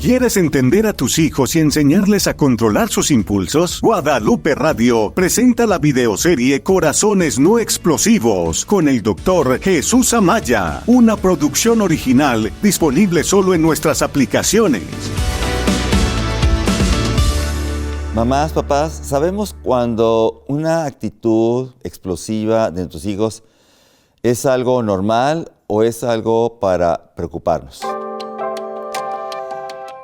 ¿Quieres entender a tus hijos y enseñarles a controlar sus impulsos? Guadalupe Radio presenta la videoserie Corazones No Explosivos con el Dr. Jesús Amaya, una producción original disponible solo en nuestras aplicaciones. Mamás, papás, sabemos cuando una actitud explosiva de nuestros hijos es algo normal o es algo para preocuparnos.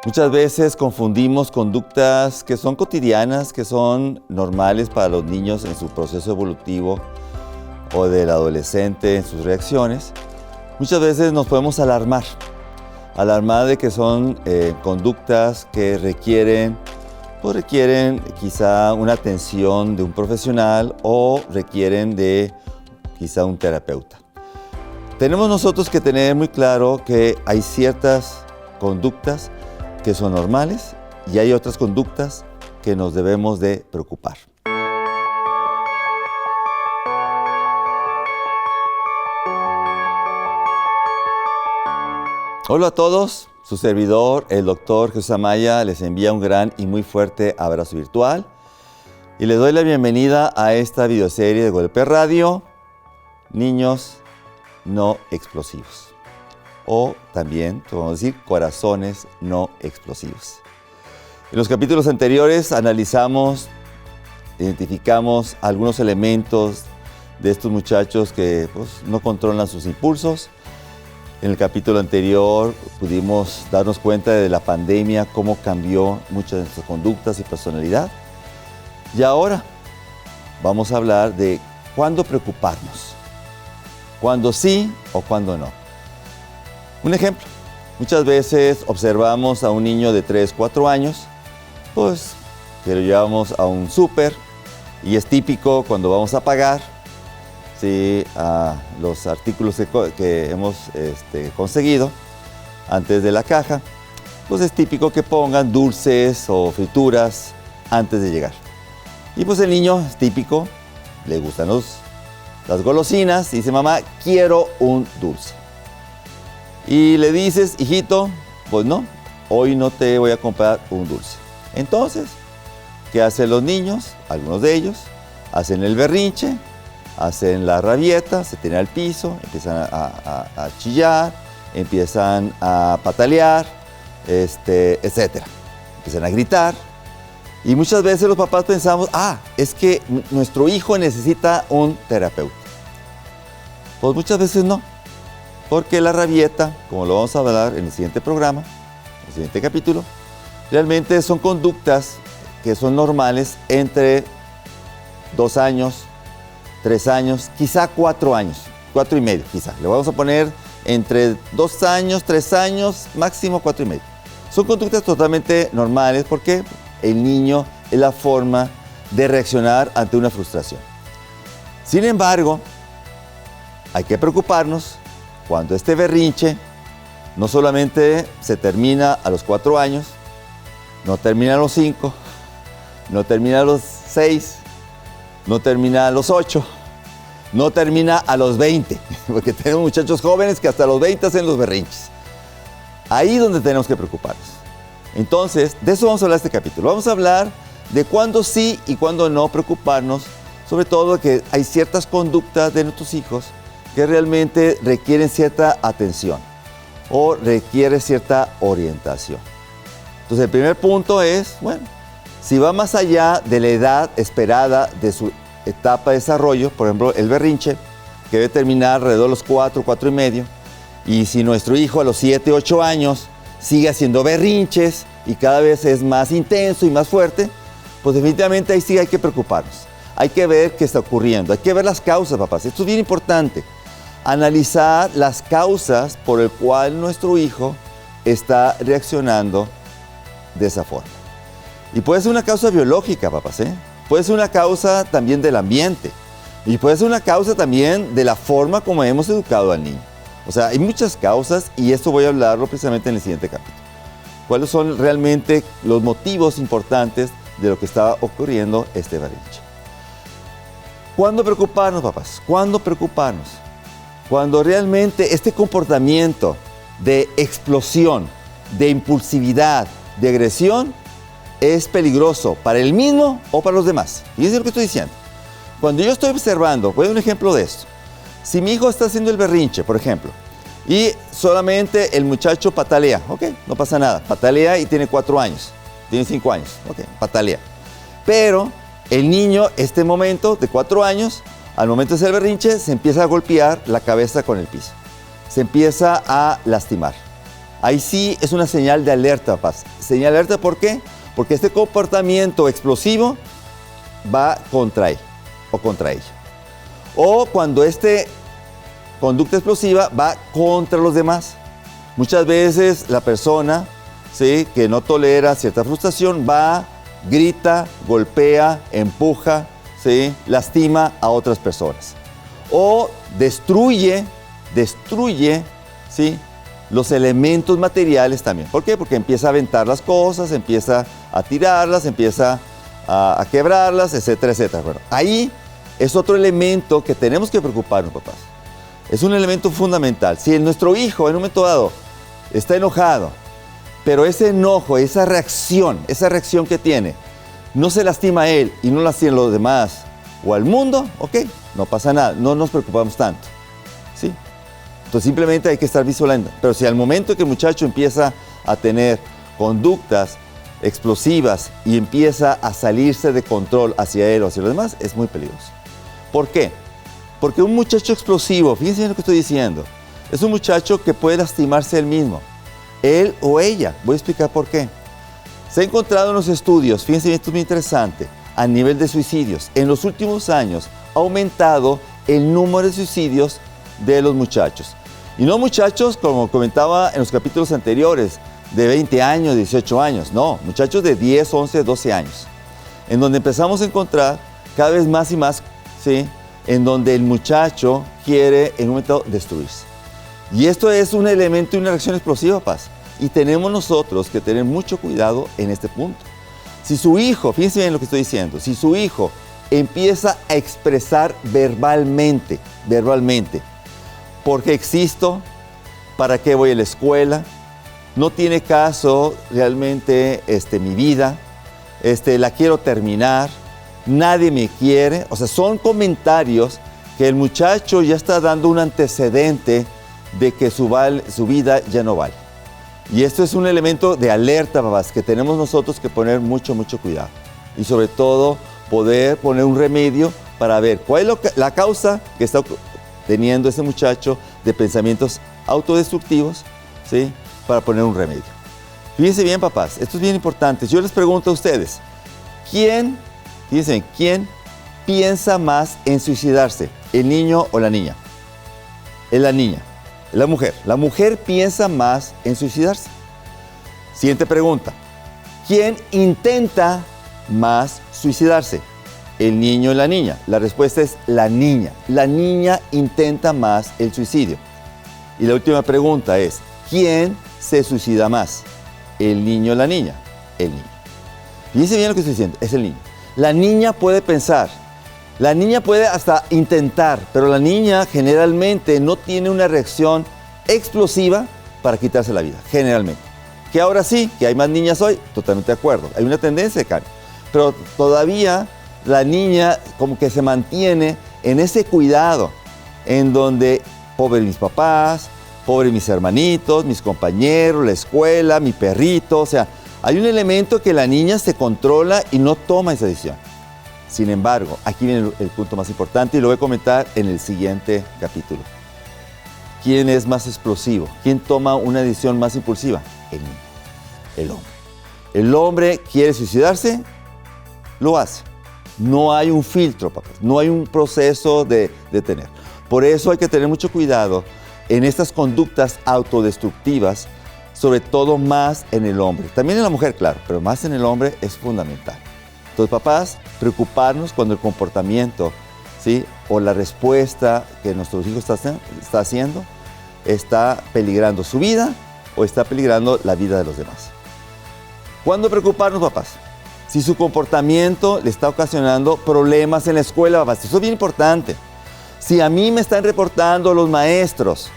Muchas veces confundimos conductas que son cotidianas, que son normales para los niños en su proceso evolutivo o del adolescente en sus reacciones. Muchas veces nos podemos alarmar de que son conductas que requieren quizá una atención de un profesional o requieren de quizá un terapeuta. Tenemos nosotros que tener muy claro que hay ciertas conductas que son normales y hay otras conductas que nos debemos de preocupar. Hola a todos, su servidor, el Dr. Jesús Amaya, les envía un gran y muy fuerte abrazo virtual y les doy la bienvenida a esta videoserie de Guadalupe Radio, Niños No Explosivos. O también, podemos decir, corazones no explosivos. En los capítulos anteriores identificamos algunos elementos de estos muchachos que no controlan sus impulsos. En el capítulo anterior pudimos darnos cuenta de la pandemia, cómo cambió muchas de nuestras conductas y personalidad. Y ahora vamos a hablar de cuándo preocuparnos, cuándo sí o cuándo no. Un ejemplo, muchas veces observamos a un niño de 3, 4 años, que lo llevamos a un súper y es típico cuando vamos a pagar, a los artículos que hemos conseguido antes de la caja, es típico que pongan dulces o frituras antes de llegar. Y el niño es típico, le gustan las golosinas y dice, mamá, quiero un dulce. Y le dices, hijito, no, hoy no te voy a comprar un dulce. Entonces, ¿qué hacen los niños? Algunos de ellos hacen el berrinche, hacen la rabieta, se tiran al piso, empiezan a chillar, empiezan a patalear, etc. Empiezan a gritar. Y muchas veces los papás pensamos, es que nuestro hijo necesita un terapeuta. Muchas veces no. Porque la rabieta, como lo vamos a hablar en el siguiente programa, en el siguiente capítulo, realmente son conductas que son normales entre 2 años, 3 años, quizá 4 años, 4 y medio, quizá. Le vamos a poner entre 2 años, 3 años, máximo 4 y medio. Son conductas totalmente normales porque el niño es la forma de reaccionar ante una frustración. Sin embargo, hay que preocuparnos cuando este berrinche no solamente se termina a los 4 años, no termina a los 5, no termina a los 6, no termina a los 8, no termina a los 20, porque tenemos muchachos jóvenes que hasta los 20 hacen los berrinches. Ahí es donde tenemos que preocuparnos. Entonces, de eso vamos a hablar en este capítulo. Vamos a hablar de cuándo sí y cuándo no preocuparnos, sobre todo que hay ciertas conductas de nuestros hijos que realmente requieren cierta atención o requiere cierta orientación. Entonces, el primer punto es, si va más allá de la edad esperada de su etapa de desarrollo, por ejemplo, el berrinche, que debe terminar alrededor de los 4, 4 y medio, y si nuestro hijo a los 7, 8 años sigue haciendo berrinches y cada vez es más intenso y más fuerte, definitivamente ahí sí hay que preocuparnos. Hay que ver qué está ocurriendo, hay que ver las causas, papás. Esto es bien importante. Analizar las causas por el cual nuestro hijo está reaccionando de esa forma. Y puede ser una causa biológica, papás, Puede ser una causa también del ambiente. Y puede ser una causa también de la forma como hemos educado al niño. O sea, hay muchas causas y esto voy a hablarlo precisamente en el siguiente capítulo. ¿Cuáles son realmente los motivos importantes de lo que está ocurriendo este berrinche? ¿Cuándo preocuparnos, papás? ¿Cuándo preocuparnos? Cuando realmente este comportamiento de explosión de impulsividad, de agresión, es peligroso para él mismo o para los demás. Fíjense lo que estoy diciendo. Cuando yo estoy observando, voy a dar un ejemplo de esto. Si mi hijo está haciendo el berrinche, por ejemplo, y solamente el muchacho patalea, ok, no pasa nada, patalea y tiene 4 años, tiene 5 años, ok, patalea. Pero el niño, este momento de 4 años, al momento de hacer el berrinche, se empieza a golpear la cabeza con el piso. Se empieza a lastimar. Ahí sí es una señal de alerta, papás. Señal de alerta, ¿por qué? Porque este comportamiento explosivo va contra él o contra ella. O cuando esta conducta explosiva va contra los demás. Muchas veces la persona, ¿sí?, que no tolera cierta frustración va, grita, golpea, empuja, ¿sí?, lastima a otras personas. O destruye, ¿sí?, los elementos materiales también. ¿Por qué? Porque empieza a aventar las cosas, empieza a tirarlas, empieza a quebrarlas, etcétera, etcétera. Bueno, ahí es otro elemento que tenemos que preocuparnos, papás. Es un elemento fundamental. Si nuestro hijo en un momento dado está enojado, pero ese enojo, esa reacción que tiene, no se lastima a él y no lastima a los demás o al mundo, ok, no pasa nada, no nos preocupamos tanto, ¿sí? Entonces simplemente hay que estar visualizando. Pero si al momento que el muchacho empieza a tener conductas explosivas y empieza a salirse de control hacia él o hacia los demás, es muy peligroso. ¿Por qué? Porque un muchacho explosivo, fíjense bien lo que estoy diciendo, es un muchacho que puede lastimarse él mismo, él o ella. Voy a explicar por qué. Se ha encontrado en los estudios, fíjense bien, esto es muy interesante, a nivel de suicidios. En los últimos años ha aumentado el número de suicidios de los muchachos. Y no muchachos, como comentaba en los capítulos anteriores, de 20 años, 18 años, no, muchachos de 10, 11, 12 años, en donde empezamos a encontrar cada vez más y más, ¿sí?, en donde el muchacho quiere en un momento destruirse. Y esto es un elemento y una reacción explosiva, paz. Y tenemos nosotros que tener mucho cuidado en este punto. Si su hijo, fíjense bien lo que estoy diciendo, si su hijo empieza a expresar verbalmente, ¿por qué existo? ¿Para qué voy a la escuela? No tiene caso realmente mi vida, la quiero terminar, nadie me quiere. O sea, son comentarios que el muchacho ya está dando un antecedente de que su vida ya no vale. Y esto es un elemento de alerta, papás, que tenemos nosotros que poner mucho cuidado. Y sobre todo, poder poner un remedio para ver cuál es la causa que está teniendo ese muchacho de pensamientos autodestructivos, ¿sí?, para poner un remedio. Fíjense bien, papás, esto es bien importante. Yo les pregunto a ustedes, ¿quién piensa más en suicidarse? ¿El niño o la niña? Es la niña, es la mujer. La mujer piensa más en suicidarse. Siguiente pregunta, ¿quién intenta más suicidarse? ¿El niño o la niña? La respuesta es la niña. La niña intenta más el suicidio. Y la última pregunta es, ¿quién se suicida más? ¿El niño o la niña? El niño. Fíjense bien lo que estoy diciendo, es el niño. La niña puede pensar, la niña puede hasta intentar, pero la niña generalmente no tiene una reacción explosiva para quitarse la vida, generalmente. Que ahora sí, que hay más niñas hoy, totalmente de acuerdo, hay una tendencia de cambio. Pero todavía la niña como que se mantiene en ese cuidado, en donde, pobre mis papás, pobre mis hermanitos, mis compañeros, la escuela, mi perrito, o sea, hay un elemento que la niña se controla y no toma esa decisión. Sin embargo, aquí viene el punto más importante y lo voy a comentar en el siguiente capítulo. ¿Quién es más explosivo? ¿Quién toma una decisión más impulsiva? El niño, el hombre. El hombre quiere suicidarse, lo hace. No hay un filtro, papás, no hay un proceso de detener. Por eso hay que tener mucho cuidado en estas conductas autodestructivas, sobre todo más en el hombre. También en la mujer, claro, pero más en el hombre es fundamental. Entonces, papás, preocuparnos cuando el comportamiento, ¿sí?, o la respuesta que nuestro hijo está haciendo está peligrando su vida o está peligrando la vida de los demás. ¿Cuándo preocuparnos, papás? Si su comportamiento le está ocasionando problemas en la escuela, papás. Eso es bien importante. Si a mí me están reportando los maestros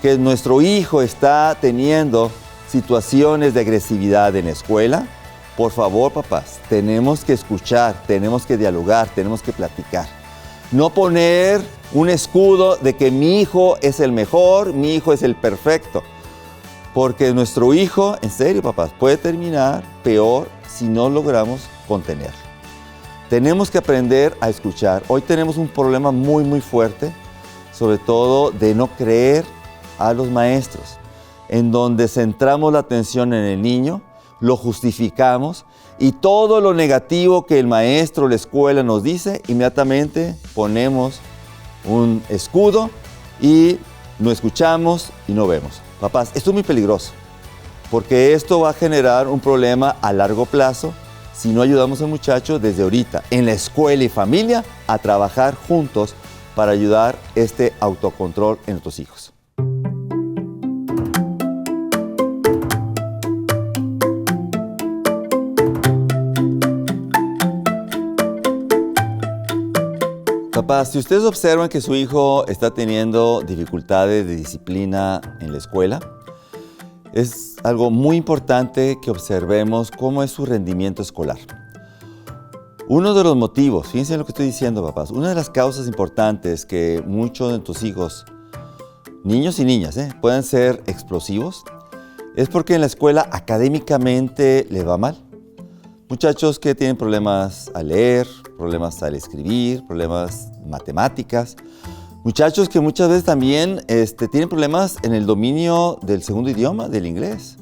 que nuestro hijo está teniendo situaciones de agresividad en la escuela, por favor, papás, tenemos que escuchar, tenemos que dialogar, tenemos que platicar. No poner un escudo de que mi hijo es el mejor, mi hijo es el perfecto. Porque nuestro hijo, en serio, papás, puede terminar peor si no logramos contenerlo. Tenemos que aprender a escuchar. Hoy tenemos un problema muy fuerte, sobre todo de no creer a los maestros, en donde centramos la atención en el niño, lo justificamos y todo lo negativo que el maestro o la escuela nos dice, inmediatamente ponemos un escudo y no escuchamos y no vemos. Papás, esto es muy peligroso, porque esto va a generar un problema a largo plazo si no ayudamos al muchacho desde ahorita, en la escuela y familia, a trabajar juntos para ayudar este autocontrol en nuestros hijos. Papás, si ustedes observan que su hijo está teniendo dificultades de disciplina en la escuela, es algo muy importante que observemos cómo es su rendimiento escolar. Uno de los motivos, fíjense en lo que estoy diciendo, papás, una de las causas importantes que muchos de tus hijos, niños y niñas, puedan ser explosivos, es porque en la escuela académicamente le va mal. Muchachos que tienen problemas al leer, problemas al escribir, problemas matemáticas. Muchachos que muchas veces también tienen problemas en el dominio del segundo idioma, del inglés.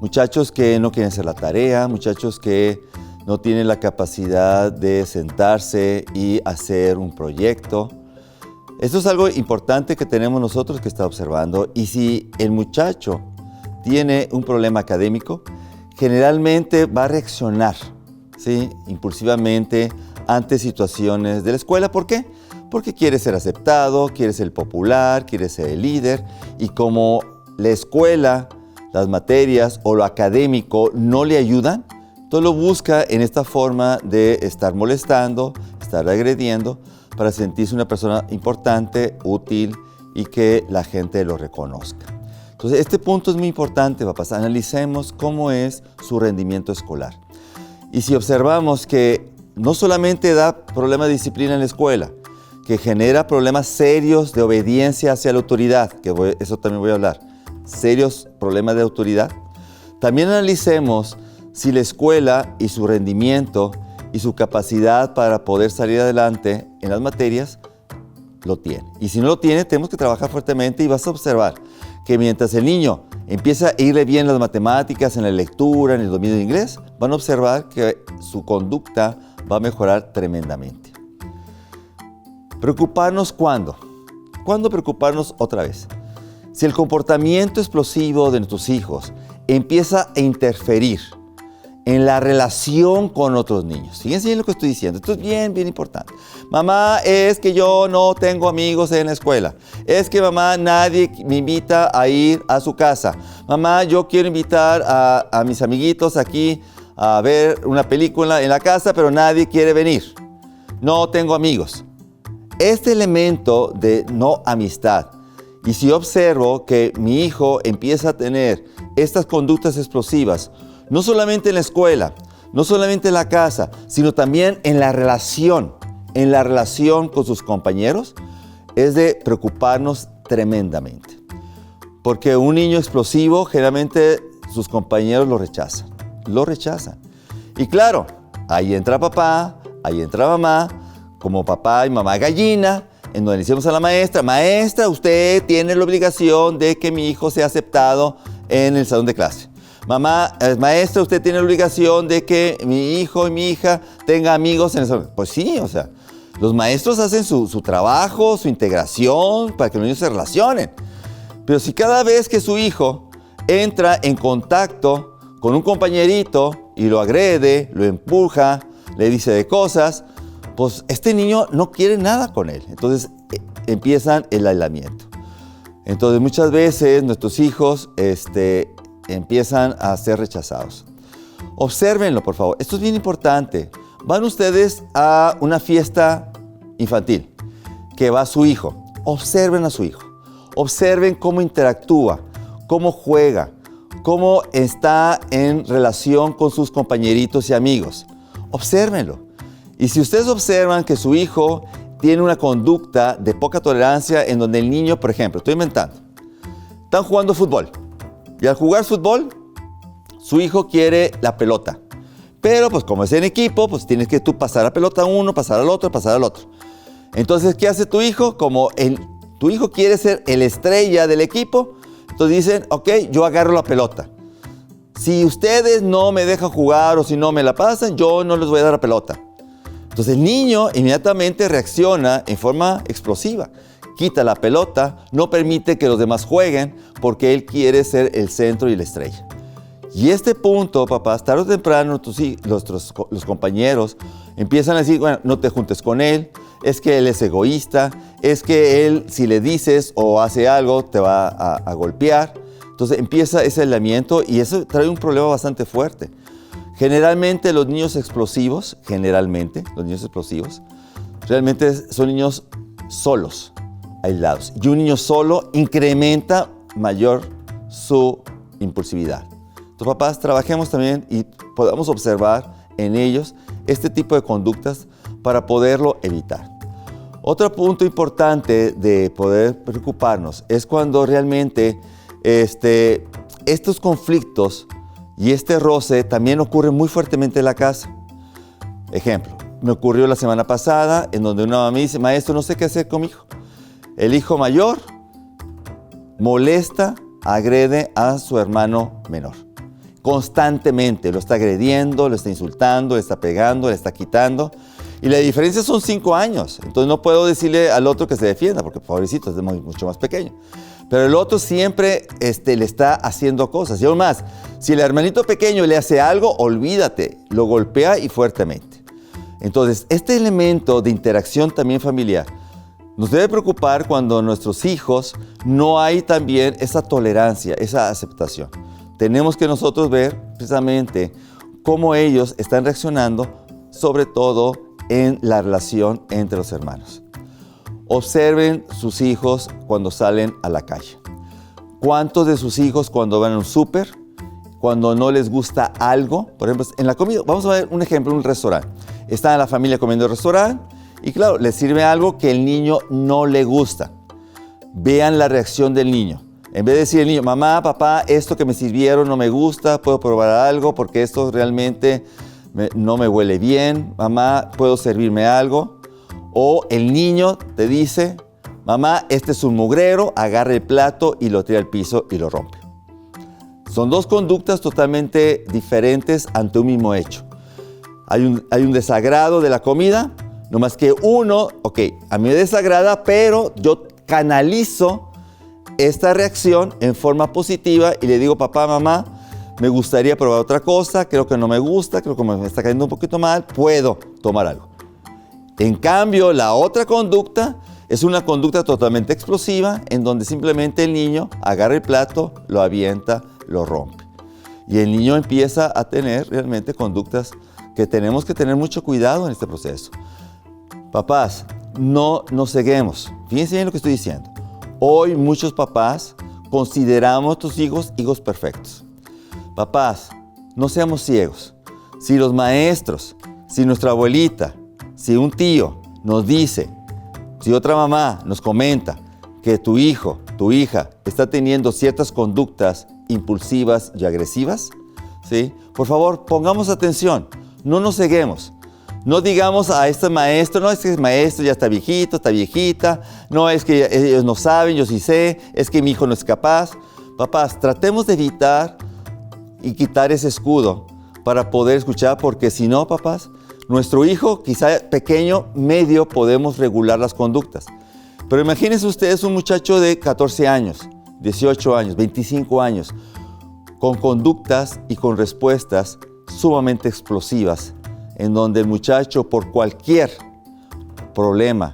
Muchachos que no quieren hacer la tarea, muchachos que no tienen la capacidad de sentarse y hacer un proyecto. Esto es algo importante que tenemos nosotros que estar observando. Y si el muchacho tiene un problema académico, generalmente va a reaccionar, ¿sí?, impulsivamente ante situaciones de la escuela. ¿Por qué? Porque quiere ser aceptado, quiere ser popular, quiere ser el líder. Y como la escuela, las materias o lo académico no le ayudan, entonces lo busca en esta forma de estar molestando, estar agrediendo, para sentirse una persona importante, útil y que la gente lo reconozca. Entonces, este punto es muy importante, papás. Analicemos cómo es su rendimiento escolar. Y si observamos que no solamente da problemas de disciplina en la escuela, que genera problemas serios de obediencia hacia la autoridad, eso también voy a hablar, serios problemas de autoridad, también analicemos si la escuela y su rendimiento y su capacidad para poder salir adelante en las materias lo tiene. Y si no lo tiene, tenemos que trabajar fuertemente y vas a observar que mientras el niño empieza a irle bien en las matemáticas, en la lectura, en el dominio del inglés, van a observar que su conducta va a mejorar tremendamente. ¿Preocuparnos cuándo? ¿Cuándo preocuparnos otra vez? Si el comportamiento explosivo de nuestros hijos empieza a interferir en la relación con otros niños. Fíjense en lo que estoy diciendo. Esto es bien importante. Mamá, es que yo no tengo amigos en la escuela. Es que mamá, nadie me invita a ir a su casa. Mamá, yo quiero invitar a mis amiguitos aquí a ver una película en la casa, pero nadie quiere venir. No tengo amigos. Este elemento de no amistad, y si observo que mi hijo empieza a tener estas conductas explosivas, no solamente en la escuela, no solamente en la casa, sino también en la relación con sus compañeros, es de preocuparnos tremendamente. Porque un niño explosivo, generalmente sus compañeros lo rechazan. Y claro, ahí entra papá, ahí entra mamá, como papá y mamá gallina, en donde le decimos a la maestra, maestra, usted tiene la obligación de que mi hijo sea aceptado en el salón de clase. Mamá, maestra, usted tiene la obligación de que mi hijo y mi hija tengan amigos en el salón. Pues sí, o sea, los maestros hacen su trabajo, su integración para que los niños se relacionen. Pero si cada vez que su hijo entra en contacto con un compañerito y lo agrede, lo empuja, le dice de cosas, pues este niño no quiere nada con él. Entonces empiezan el aislamiento. Entonces muchas veces nuestros hijos empiezan a ser rechazados. Obsérvenlo, por favor. Esto es bien importante. Van ustedes a una fiesta infantil que va su hijo. Observen a su hijo. Observen cómo interactúa, cómo juega, cómo está en relación con sus compañeritos y amigos. Obsérvenlo. Y si ustedes observan que su hijo tiene una conducta de poca tolerancia en donde el niño, por ejemplo, estoy inventando, están jugando fútbol y al jugar fútbol, su hijo quiere la pelota. Pero pues como es en equipo, pues tienes que tú pasar la pelota a uno, pasar al otro, pasar al otro. Entonces, ¿qué hace tu hijo? Como tu hijo quiere ser el estrella del equipo, entonces dicen, ok, yo agarro la pelota. Si ustedes no me dejan jugar o si no me la pasan, yo no les voy a dar la pelota. Entonces el niño inmediatamente reacciona en forma explosiva. Quita la pelota, no permite que los demás jueguen porque él quiere ser el centro y la estrella. Y este punto, papás, tarde o temprano los compañeros empiezan a decir, bueno, no te juntes con él, es que él es egoísta, es que él si le dices o hace algo te va a golpear. Entonces empieza ese aislamiento y eso trae un problema bastante fuerte. Generalmente los niños explosivos, realmente son niños solos, aislados. Y un niño solo incrementa mayor su impulsividad. Entonces, papás, trabajemos también y podamos observar en ellos este tipo de conductas para poderlo evitar. Otro punto importante de poder preocuparnos es cuando realmente estos conflictos y este roce también ocurre muy fuertemente en la casa. Ejemplo, me ocurrió la semana pasada en donde una mamá me dice, maestro, no sé qué hacer con mi hijo. El hijo mayor molesta, agrede a su hermano menor. Constantemente lo está agrediendo, lo está insultando, le está pegando, le está quitando. Y la diferencia son 5 años. Entonces no puedo decirle al otro que se defienda, porque pobrecito, es mucho más pequeño. Pero el otro siempre le está haciendo cosas. Y aún más, si el hermanito pequeño le hace algo, olvídate, lo golpea y fuertemente. Entonces, este elemento de interacción también familiar nos debe preocupar cuando nuestros hijos no hay también esa tolerancia, esa aceptación. Tenemos que nosotros ver precisamente cómo ellos están reaccionando, sobre todo en la relación entre los hermanos. Observen sus hijos cuando salen a la calle. ¿Cuántos de sus hijos cuando van a un súper, cuando no les gusta algo? Por ejemplo, en la comida, vamos a ver un ejemplo, en un restaurante. Está la familia comiendo en el restaurante y claro, les sirve algo que el niño no le gusta. Vean la reacción del niño. En vez de decir al niño, mamá, papá, esto que me sirvieron no me gusta, puedo probar algo porque esto realmente no me huele bien. Mamá, ¿puedo servirme algo? O el niño te dice, mamá, este es un mugrero, agarra el plato y lo tira al piso y lo rompe. Son dos conductas totalmente diferentes ante un mismo hecho. Hay un desagrado de la comida, no más que uno, ok, a mí me desagrada, pero yo canalizo esta reacción en forma positiva y le digo, papá, mamá, me gustaría probar otra cosa, creo que no me gusta, creo que me está cayendo un poquito mal, puedo tomar algo. En cambio, la otra conducta es una conducta totalmente explosiva en donde simplemente el niño agarra el plato, lo avienta, lo rompe. Y el niño empieza a tener realmente conductas que tenemos que tener mucho cuidado en este proceso. Papás, no nos ceguemos. Fíjense bien lo que estoy diciendo. Hoy muchos papás consideramos a nuestros hijos perfectos. Papás, no seamos ciegos. Si los maestros, si nuestra abuelita, si un tío nos dice, si otra mamá nos comenta que tu hijo, tu hija está teniendo ciertas conductas impulsivas y agresivas, ¿sí? Por favor, pongamos atención, no nos ceguemos. No digamos a este maestro, no es que el maestro ya está viejito, está viejita, no es que ellos no saben, yo sí sé, es que mi hijo no es capaz. Papás, tratemos de evitar y quitar ese escudo para poder escuchar, porque si no, papás, nuestro hijo, quizá pequeño, medio, podemos regular las conductas. Pero imagínense ustedes un muchacho de 14 años, 18 años, 25 años, con conductas y con respuestas sumamente explosivas, en donde el muchacho por cualquier problema,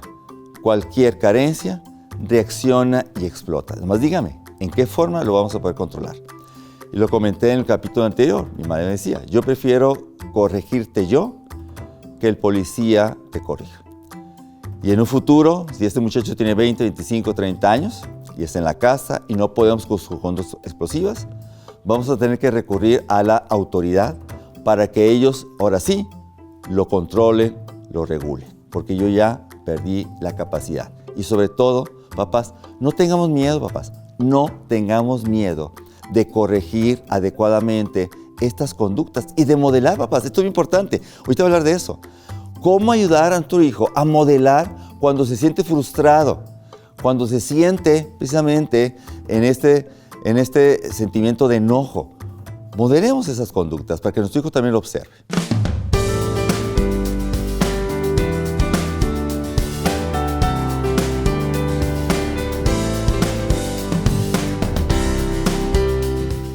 cualquier carencia, reacciona y explota. Además, dígame, ¿en qué forma lo vamos a poder controlar? Y lo comenté en el capítulo anterior. Mi madre me decía, yo prefiero corregirte yo que el policía te corrija. Y en un futuro, si este muchacho tiene 20, 25, 30 años y está en la casa y no podemos con sus conductas explosivas, vamos a tener que recurrir a la autoridad para que ellos, ahora sí, lo controlen, lo regulen, porque yo ya perdí la capacidad. Y sobre todo, papás, no tengamos miedo, papás, no tengamos miedo de corregir adecuadamente estas conductas y de modelar, papás. Esto es muy importante. Ahorita voy a hablar de eso. ¿Cómo ayudar a tu hijo a modelar cuando se siente frustrado? Cuando se siente precisamente en este sentimiento de enojo. Modelemos esas conductas para que nuestro hijo también lo observe.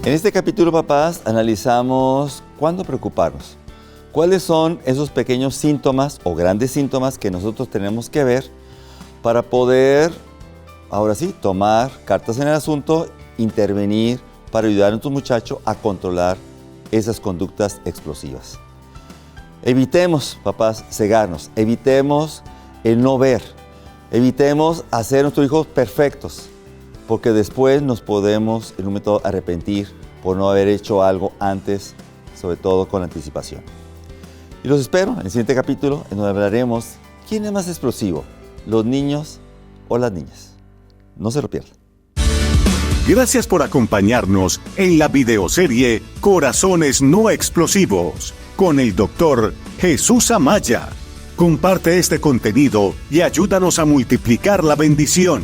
En este capítulo, papás, analizamos cuándo preocuparnos. ¿Cuáles son esos pequeños síntomas o grandes síntomas que nosotros tenemos que ver para poder, ahora sí, tomar cartas en el asunto, intervenir para ayudar a nuestro muchacho a controlar esas conductas explosivas? Evitemos, papás, cegarnos. Evitemos el no ver. Evitemos hacer a nuestros hijos perfectos, porque después nos podemos, en un momento, arrepentir por no haber hecho algo antes, sobre todo con anticipación. Y los espero en el siguiente capítulo, en donde hablaremos quién es más explosivo, los niños o las niñas. No se lo pierdan. Gracias por acompañarnos en la videoserie Corazones No Explosivos con el Dr. Jesús Amaya. Comparte este contenido y ayúdanos a multiplicar la bendición.